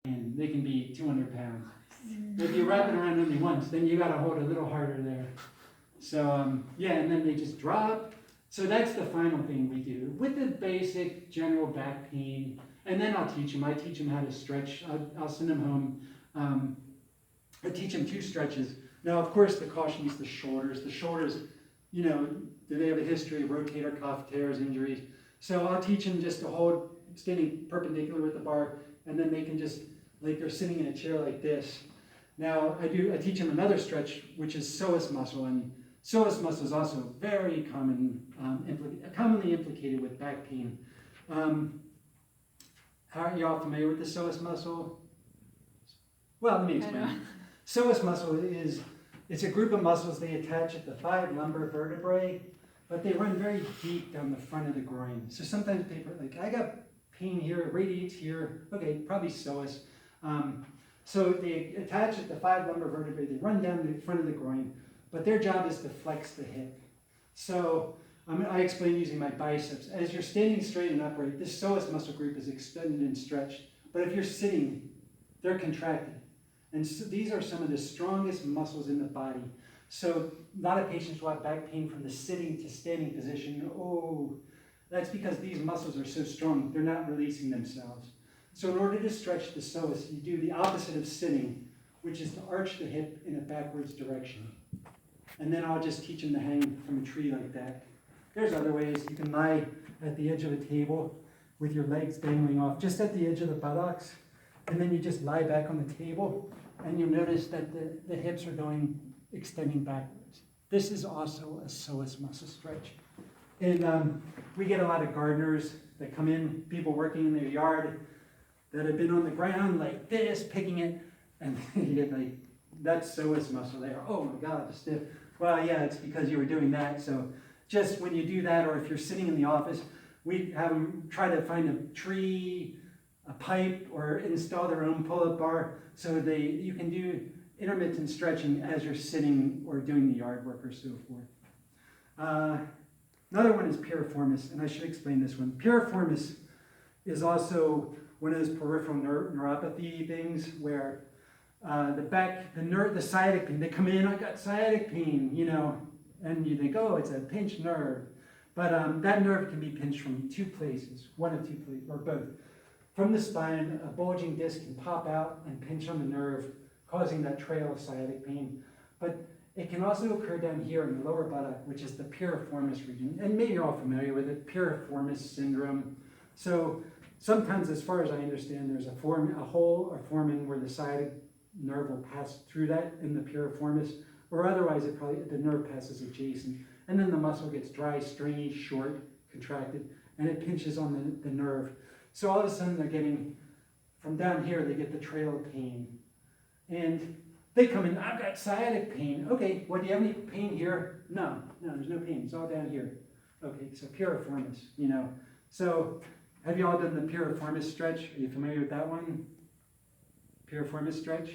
and they can be 200 pounds. If you wrap it around only once, then you got to hold a little harder there. So yeah, and then they just drop. So that's the final thing we do with the basic general back pain. And then I'll teach them. I teach them how to stretch. I'll send them home. I teach them 2 stretches. Now, of course, the caution is the shoulders. The shoulders, you know, do they have a history of rotator cuff tears, injuries? So I'll teach them just to hold standing perpendicular with the bar, and then they can just, like they're sitting in a chair like this. Now, I teach them another stretch, which is psoas muscle, and psoas muscle is also very commonly implicated with back pain. Are you all familiar with the psoas muscle? Well, let me explain. Psoas muscle it's a group of muscles. They attach at the 5 lumbar vertebrae, but they run very deep down the front of the groin. So sometimes people are like, I got pain here, it radiates here. Okay, probably psoas. So they attach at the 5 lumbar vertebrae. They run down the front of the groin, but their job is to flex the hip. So I explain using my biceps. As you're standing straight and upright, this psoas muscle group is extended and stretched. But if you're sitting, they're contracted. And so these are some of the strongest muscles in the body. So a lot of patients will have back pain from the sitting to standing position. Oh, that's because these muscles are so strong, they're not releasing themselves. So in order to stretch the psoas, you do the opposite of sitting, which is to arch the hip in a backwards direction. And then I'll just teach them to hang from a tree like that. There's other ways. You can lie at the edge of a table with your legs dangling off, just at the edge of the buttocks. And then you just lie back on the table, and you'll notice that the hips are extending backwards. This is also a psoas muscle stretch. And we get a lot of gardeners that come in, people working in their yard that have been on the ground like this, picking it, and you get like, that's psoas muscle there. Oh my God, it's stiff. Well, yeah, it's because you were doing that. So just when you do that, or if you're sitting in the office, we have them try to find a tree, a pipe, or install their own pull-up bar, so you can do intermittent stretching as you're sitting or doing the yard work or so forth. Another one is piriformis, and I should explain this one. Piriformis is also one of those peripheral neuropathy things where the sciatic pain, they come in, I got sciatic pain, you know, and you think, oh, it's a pinched nerve. But that nerve can be pinched from 2 places, one of 2 places, or both. From the spine, a bulging disc can pop out and pinch on the nerve, causing that trail of sciatic pain. But it can also occur down here in the lower buttock, which is the piriformis region. And maybe you're all familiar with it, piriformis syndrome. So sometimes, as far as I understand, there's a hole or foramen where the sciatic nerve will pass through that in the piriformis, or otherwise the nerve passes adjacent. And then the muscle gets dry, stringy, short, contracted, and it pinches on the nerve. So all of a sudden they're getting, from down here, they get the trail of pain. And they come in, I've got sciatic pain. Okay, well, do you have any pain here? No, there's no pain. It's all down here. Okay, so piriformis, you know. So have you all done the piriformis stretch? Are you familiar with that one? Piriformis stretch?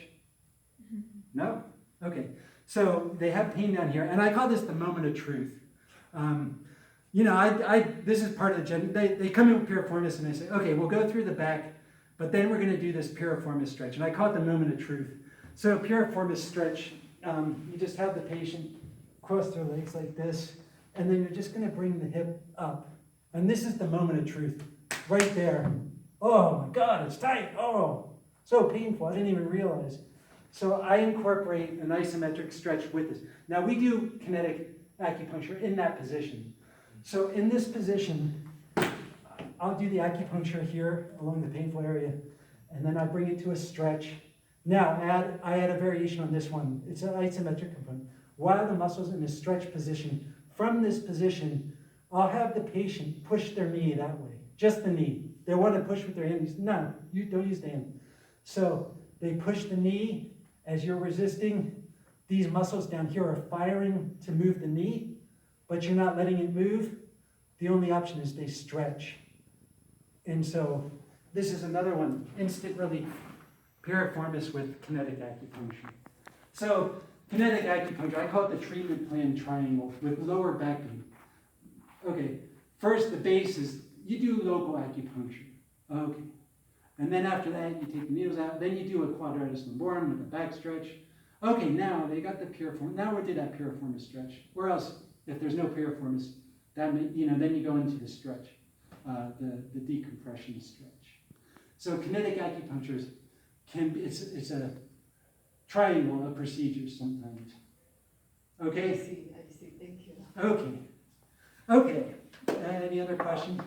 No? Okay. So they have pain down here, and I call this the moment of truth. You know, this is part of the they come in with piriformis and they say, okay, we'll go through the back, but then we're going to do this piriformis stretch, and I call it the moment of truth. So piriformis stretch, you just have the patient cross their legs like this, and then you're just going to bring the hip up, and this is the moment of truth, right there. Oh my God, it's tight. Oh, so painful. I didn't even realize. So I incorporate an isometric stretch with this. Now we do kinetic acupuncture in that position. So in this position, I'll do the acupuncture here along the painful area, and then I bring it to a stretch. Now I add a variation on this one. It's an isometric component. While the muscle's in a stretch position, from this position, I'll have the patient push their knee that way, just the knee. They want to push with their hands. No, you don't use the hand. So they push the knee. As you're resisting, these muscles down here are firing to move the knee, but you're not letting it move. The only option is they stretch. And so this is another one, instant relief, piriformis with kinetic acupuncture. So kinetic acupuncture, I call it the treatment plan triangle with lower back pain. Okay, first the base is, you do local acupuncture. Okay. And then after that, you take the needles out. Then you do a quadratus lumborum with a back stretch. Okay, now they got the piriformis. Now we did that piriformis stretch. Where else, if there's no piriformis, that may, then you go into the stretch, the decompression stretch. So kinetic acupuncture it's a triangle of procedures sometimes. Okay. I see. Thank you. Okay. Any other questions?